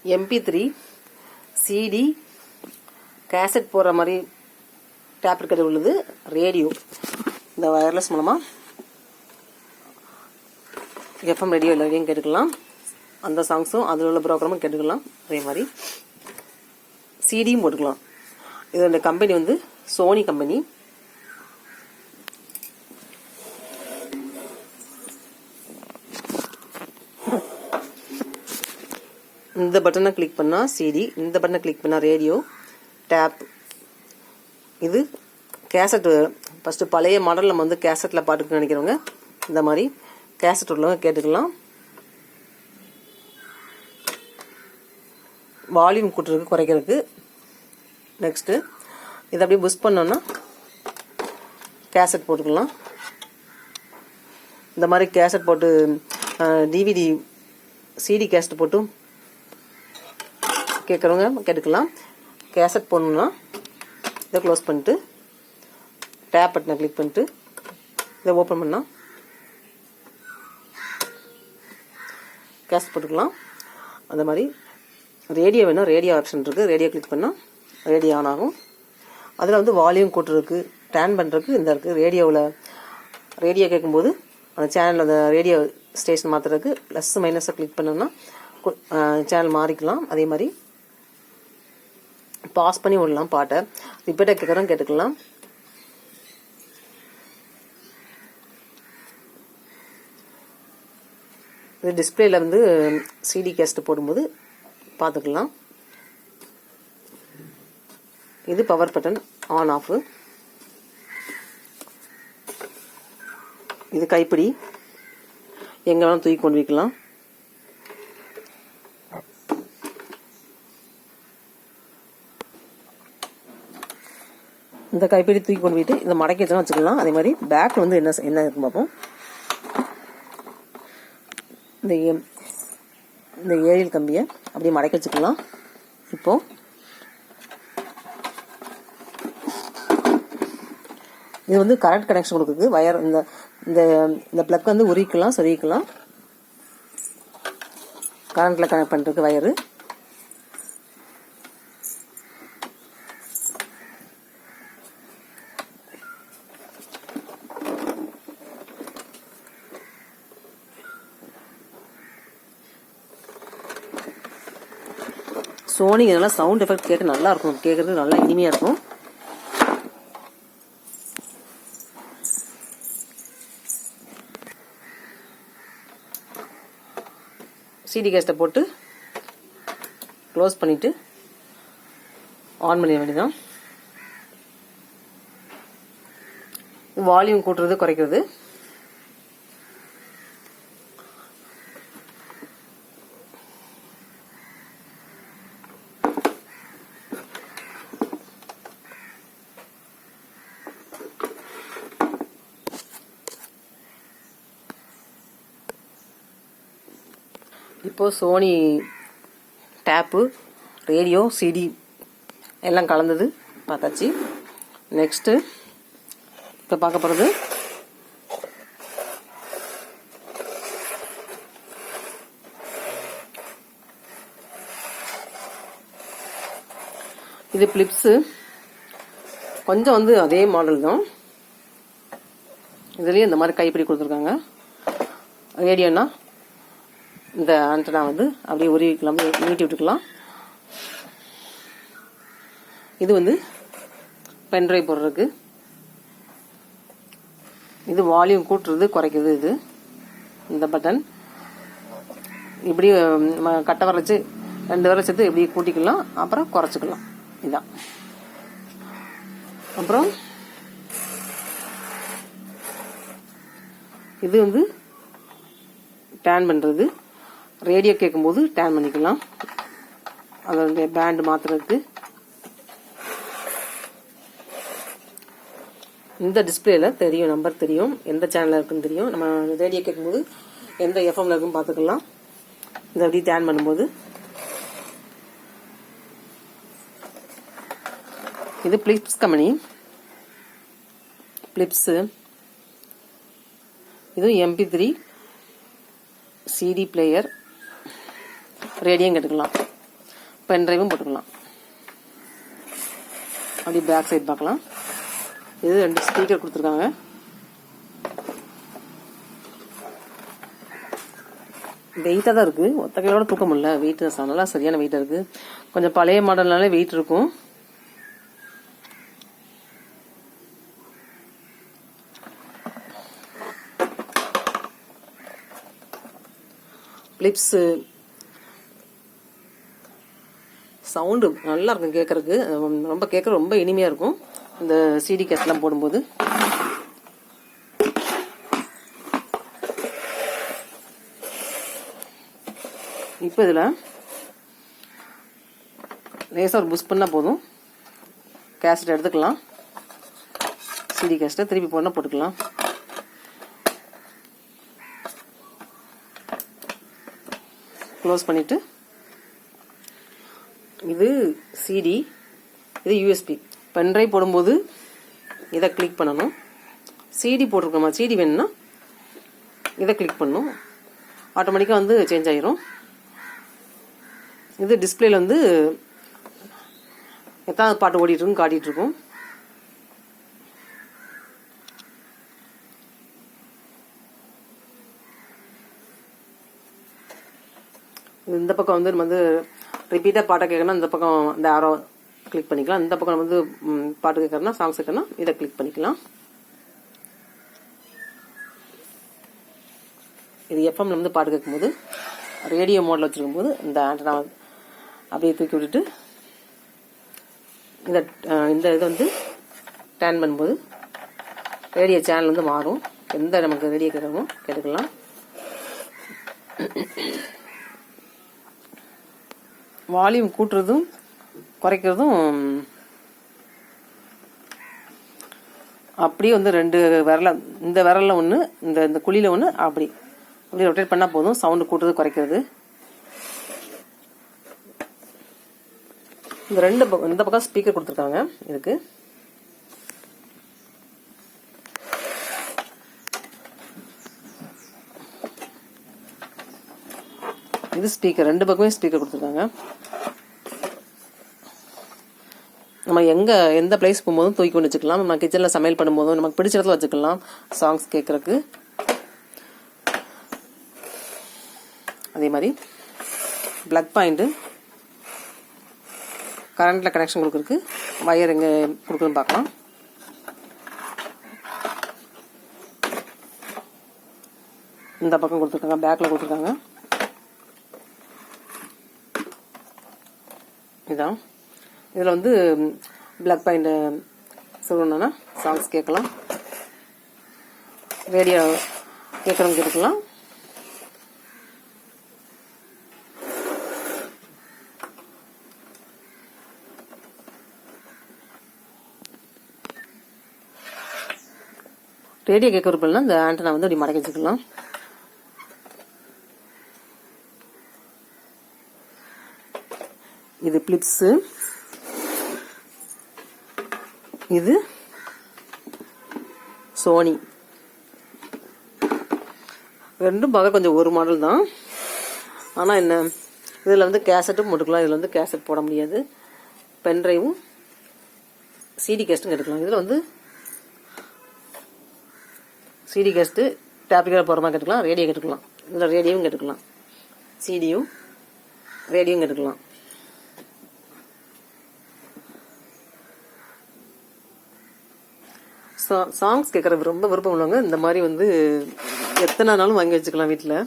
MP3 CD cassette போடுற மாதிரி tape இருக்கிறது உள்ளது. ரேடியோ இந்த வயர்லெஸ் மூலமாக FM ரேடியோ எல்லாரையும் கேட்டுக்கலாம். அந்த சாங்ஸும் அதில் உள்ள ப்ரோக்ராமும் கேட்டுக்கலாம். அதே மாதிரி சிடியும் போட்டுக்கலாம். இதோட கம்பெனி வந்து சோனி கம்பெனி. இந்த பட்டனை கிளிக் பண்ணால் சிடி, இந்த பட்டனை கிளிக் பண்ணால் ரேடியோ, டேப். இது கேசட். ஃபஸ்ட்டு பழைய மாடல் நம்ம வந்து கேசட்டில் பாட்டுக்கு நினைக்கிறவங்க இந்த மாதிரி கேசட் உள்ளவங்க கேட்டுக்கலாம். வால்யூம் கூட்டுறதுக்கு குறைக்கிறதுக்கு. நெக்ஸ்ட்டு இதை அப்படியே புஷ் பண்ணோன்னா கேசட் போட்டுக்கலாம். இந்த மாதிரி கேசட் போட்டு டிவிடி சிடி கேசட் போட்டு கேட்குறவங்க கேட்டுக்கலாம். கேசட் போடணுன்னா இதை க்ளோஸ் பண்ணிட்டு டேப் பட்டனை கிளிக் பண்ணிட்டு இதை ஓப்பன் பண்ணால் கேசட் போட்டுக்கலாம். அந்த மாதிரி ரேடியோ வேணும், ரேடியோ ஆப்ஷன் இருக்குது. ரேடியோ கிளிக் பண்ணால் ரேடியோ ஆன் ஆகும். அதில் வந்து வால்யூம் கூட்டுறதுக்கு, டேன் பண்ணுறதுக்கு இந்த இருக்குது. ரேடியோவில் ரேடியோ கேட்கும்போது அந்த சேனலில் அந்த ரேடியோ ஸ்டேஷன் மாற்றுறதுக்கு ப்ளஸ் மைனஸை கிளிக் பண்ணோம்னா சேனல் மாறிக்கலாம். அதே மாதிரி பாஸ் பண்ணி விடலாம் பாட்டை. ரிப்பீட்டாக கேட்குறோம் கேட்டுக்கலாம். இது டிஸ்பிளேல வந்து சிடி கேஸ்ட் போடும்போது பார்த்துக்கலாம். இது பவர் பட்டன் ஆன் ஆஃப். இது கைப்பிடி, எங்கே வேணாலும் தூக்கி கொண்டு வைக்கலாம். இந்த கைப்பிடி தூக்கி கொண்டு போயிட்டு இந்த மடக்கி வச்சுலாம் வச்சுக்கலாம். அதே மாதிரி பேக் வந்து என்ன இருக்கும் பார்ப்போம். இந்த ஏரியல் கம்பியை அப்படியே மடக்கி வச்சுக்கலாம். இப்போ இது வந்து கரண்ட் கனெக்ஷன் கொடுக்குது. வயர் இந்த பிளக் வந்து உரிக்கலாம், சொருகிக்கலாம். கரண்ட்ல கனெக்ட் பண்ணுறதுக்கு வயரு. சோனி இதெல்லாம் சவுண்ட் எஃபெக்ட் கேட்க நல்லா இருக்கும். கேட்கறதுக்கு நல்லா இனிமையாக இருக்கும். சிடி கேஸ்ட்டை போட்டு க்ளோஸ் பண்ணிட்டு ஆன் பண்ணிட வேண்டியதான். வால்யூம் கூட்டுறது குறைக்கிறது. இப்போ சோனி டேப்பு, ரேடியோ, சிடி எல்லாம் கலந்தது பார்த்தாச்சு. நெக்ஸ்ட்டு இப்போ பார்க்க போகிறது இது பிளிப்ஸு. கொஞ்சம் வந்து அதே மாடல் தான். இதுலேயும் இந்த மாதிரி கைப்பிடி கொடுத்துருக்காங்க. ரேடியோனா இந்த ஆண்டனா வந்து அப்படியே உருவிக்கலாம், நீட்டி விட்டுக்கலாம். இது வந்து பென்ட்ரைவ் போடுறதுக்கு. இது வால்யூம் கூட்டுறது குறைக்கிறது. இது இந்த பட்டன் இப்படி கட்டை வர வச்சு 2 விரல் சேர்த்து இப்படி கூட்டிக்கலாம், அப்புறம் குறைச்சிக்கலாம். இதான். அப்புறம் இது வந்து டேன் பண்ணுறது. ரேடியோ கேட்கும்போது டேன் பண்ணிக்கலாம். அதோடைய பேண்ட் மாற்றுறதுக்கு. இந்த டிஸ்பிளேல தெரியும், நம்பர் தெரியும், எந்த சேனலில் இருக்குன்னு தெரியும். நம்ம ரேடியோ கேட்கும்போது எந்த எஃப்எம்ல இருக்குன்னு பார்த்துக்கலாம். இந்த அப்படி டேன் பண்ணும்போது. இது பிளிப்ஸ் கம்பெனி. பிளிப்ஸு. இது MP3 CD பிளேயர். ரேடியம் கேட்டுக்கலாம். பென் டிரைவும் போட்டுக்கலாம். அப்படி பேக் சைடு பார்க்கலாம். இது 2 ஸ்பீக்கர் கொடுத்துருக்காங்க. வெயிட்டாக தான் இருக்குது, ஒத்த கையோட தூக்க முடியல. வெயிட் நல்லா சரியான வெயிட்டாக இருக்குது. கொஞ்சம் பழைய மாடல்னாலே வெயிட் இருக்கும். பிலிப்ஸு சவுண்டு நல்லா இருக்கும் கேட்கறதுக்கு. ரொம்ப இனிமையாக இருக்கும் இந்த சிடி கேஸ்ட்லாம் போடும்போது. இப்போ இதில் லேசாக ஒரு புஷ் பண்ணால் போதும், கேஸ்ட் எடுத்துக்கலாம். சிடி கேஸ்ட்டை திருப்பி போனால் போட்டுக்கலாம். க்ளோஸ் பண்ணிவிட்டு, இது சிடி, இது யூஎஸ்பி. பென்ட்ரைவ் போடும்போது இதை கிளிக் பண்ணணும். சிடி போட்டிருக்கோமா, சிடி வேணும்னா இதை கிளிக் பண்ணணும். ஆட்டோமேட்டிக்காக வந்து சேஞ்ச் ஆகிரும். இது டிஸ்பிளேல வந்து எத்தனை பாட்டு ஓடிட்டு இருக்குன்னு காட்டிட்டு இருக்கும். இந்த பக்கம் வந்து நம்ம வந்து ரிப்பீட்டாக பாட்டை கேட்கணும், இந்த பக்கம் இந்த ஆரோ கிளிக் பண்ணிக்கலாம். இந்த பக்கம் வந்து பாட்டு கேட்கறனா, சாங்ஸ் கேட்கறனா இதை கிளிக் பண்ணிக்கலாம். இது எஃப்எம்ல இருந்து பாட்டு கேட்கும்போது, ரேடியோ மோடில் வச்சுருக்கும் போது இந்த ஆண்டனா அப்படியே தூக்கி விட்டுட்டு இந்த இதை வந்து டேர்ன் பண்ணும்போது ரேடியோ சேனல் வந்து மாறும். எந்த நமக்கு ரேடியோ கேட்கணுமோ கேட்டுக்கலாம். வால்யூம் கூட்டுறதும் குறைக்கிறதும் அப்படியே வந்து 2 விரல, இந்த விரலில் ஒன்று, இந்த குழியில் ஒன்று, அப்படி ரொட்டேட் பண்ணால் போதும். சவுண்டு கூட்டுறது குறைக்கிறது. இந்த பக்கம் ஸ்பீக்கர் கொடுத்துருக்காங்க. இதுக்கு இது ஸ்பீக்கர், 2 பக்கமே ஸ்பீக்கர் கொடுத்துருக்காங்க. நம்ம எந்த பிளேஸ் போகும்போதும் தூக்கி கொண்டு வச்சுக்கலாம். நம்ம கிச்சனில் சமையல் பண்ணும்போதும் நமக்கு பிடிச்ச இடத்துல வச்சுக்கலாம் சாங்ஸ் கேட்கறதுக்கு. அதே மாதிரி பிளக் பாயிண்ட், கரண்ட்ல கனெக்ஷன் கொடுக்குறதுக்கு வயர் எங்கே கொடுக்குறதுன்னு பார்க்கலாம். இந்த பக்கம் கொடுத்துருக்காங்க, பேக்கில் கொடுத்துருக்காங்க. இதான் இதில் வந்து பிளக் பாயிண்ட் சொல்லணும்னா சாங்ஸ் கேட்கலாம், ரேடியோ கேட்குறவங்க கேட்கலாம். ரேடியோ கேட்கறப்பெல்லாம் இந்த ஆண்டனா வந்து அப்படி மடக்கி வச்சுக்கலாம். இது பிலிப்ஸு, இது சோனி. ரெண்டும் பார்க்க கொஞ்சம் ஒரு மாடல் தான். ஆனால் என்ன, இதில் வந்து கேசட்டும் போட்டுக்கலாம், இதில் வந்து கேசட் போட முடியாது. பென்ட்ரைவும் சிடி கேஸ்ட்டும் எடுக்கலாம். இதில் வந்து சிடி கேஸ்ட்டு டேப்ரிக்கர் போகிற மாதிரி கேட்டுக்கலாம், ரேடியோ கேட்டுக்கலாம். இதில் ரேடியோவும் கேட்டுக்கலாம், சிடியும் ரேடியோவும் கேட்டுக்கலாம். சாங்ஸ் கேட்குறது ரொம்ப விருப்பம் உள்ளவங்க இந்த மாதிரி வந்து எத்தனை நாளும் வாங்கி வச்சுக்கலாம் வீட்டில்.